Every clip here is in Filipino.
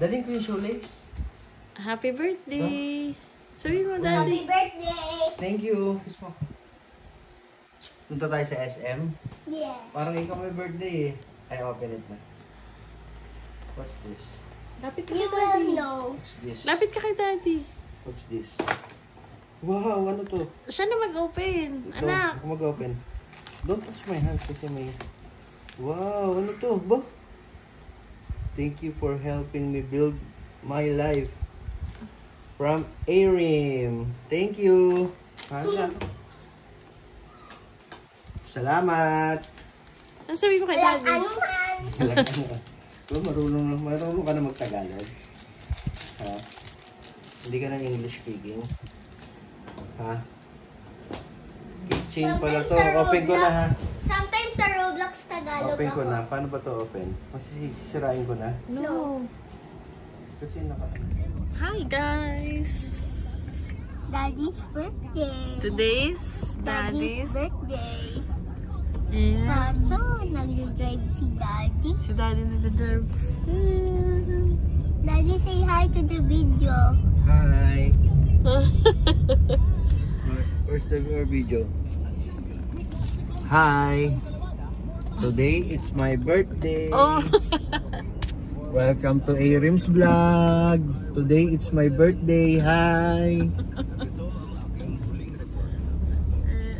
Daling ko yung shoelace. Happy birthday! Sabi mo, Happy Daddy. birthday! Thank you. Kiss mo. Punta tayo sa SM. Yeah. Parang ikaw may birthday eh. Ay, open it na. What's this? Lapit ka You kay will Daddy. know. What's this? Lapit ka kay Daddy. What's this? Wow, ano to? Siya na mag-open. Ito, Anak. ako mag-open. Don't touch my hands kasi may... Wow, ano to? Ba? Thank you for helping me build my life. From Arim. Thank you. Salamat. Ano sabi mo kay Walang Daddy? anuman. Marunong ka na mag-Tagalog. Ha? Hindi ka na English speaking. Ha? Keychain pala to. Open ko na ha. Sometimes sa Roblox Tagalog Open ko ako. na. Paano ba to open? Masisirain ko na. No. Kasi naka... Hi, guys. Daddy's birthday. Today's Daddy's Daddy's. birthday. And Kaso, nag-drive si Daddy. si Daddy nag-drive. Daddy, say hi to the video. Hi! Where's the video? Hi! Today, it's my birthday. Oh. Welcome to Arim's vlog. Today, it's my birthday. Hi!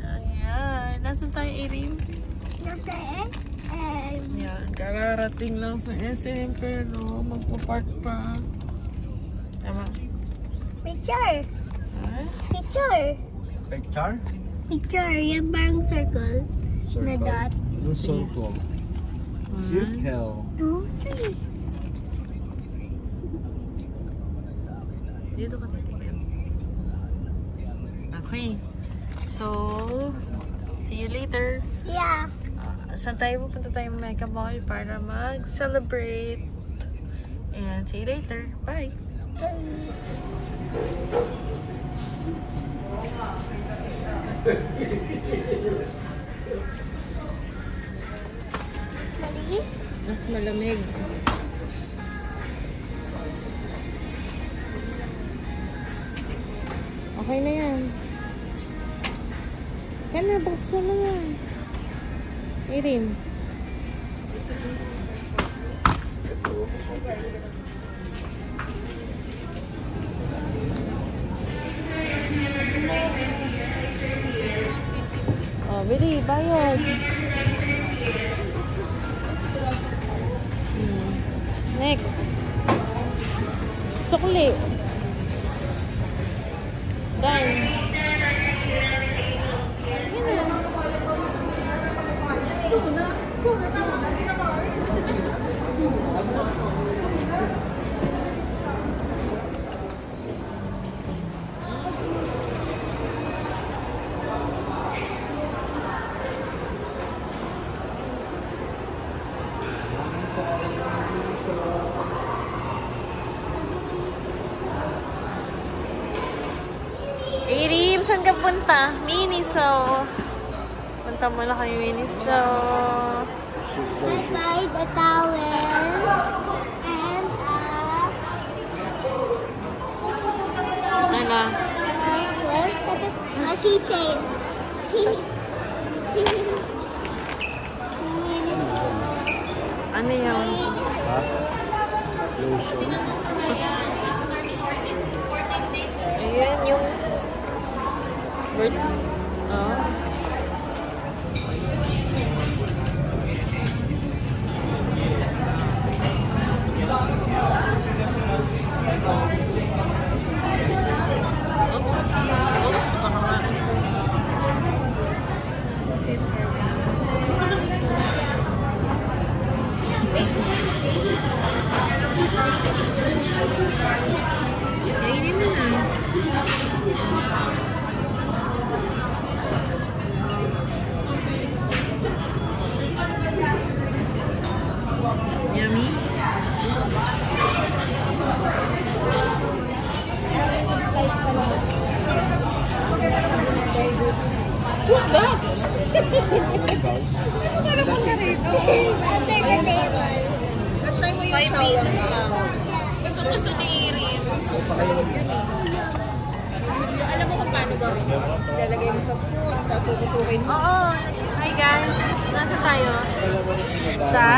Ayan. Nasaan tayo, Erin? Nasa Yan. Kararating lang sa SM pero magpa-park pa. Tama? picture. Ha? Picture. Picture? Picture. Yan parang circle. Na dot. No circle. Circle. 2, 3. Dito ka titignan. Okay. So, see you later. Yeah. Saan tayo pupunta tayo Mega Mall para mag-celebrate. And see you later. Bye! Mali? Mas malamig. Okay na yan. Kaya na, buksan na yan. Irim. Oh, bili, bayad. Next. Sukli. Done. Irim, saan ka punta? Miniso. Punta muna kami Miniso. I buy the towel and Ano? a keychain. Ano yun? Ha? Lotion. Ayan yung bird. Oh. Oops. Oops. Baka ma... Kainin mo na. Yummy. Who's that? Ano naman na rito? Under the table. Try mo yung 5 pesos lang. Gusto Ito gusto ni Irin. Alam mo kung paano gawin. Ilalagay mo sa spoon, tapos tutusukin mo. Oo. Hi guys. Nasa tayo? Sa?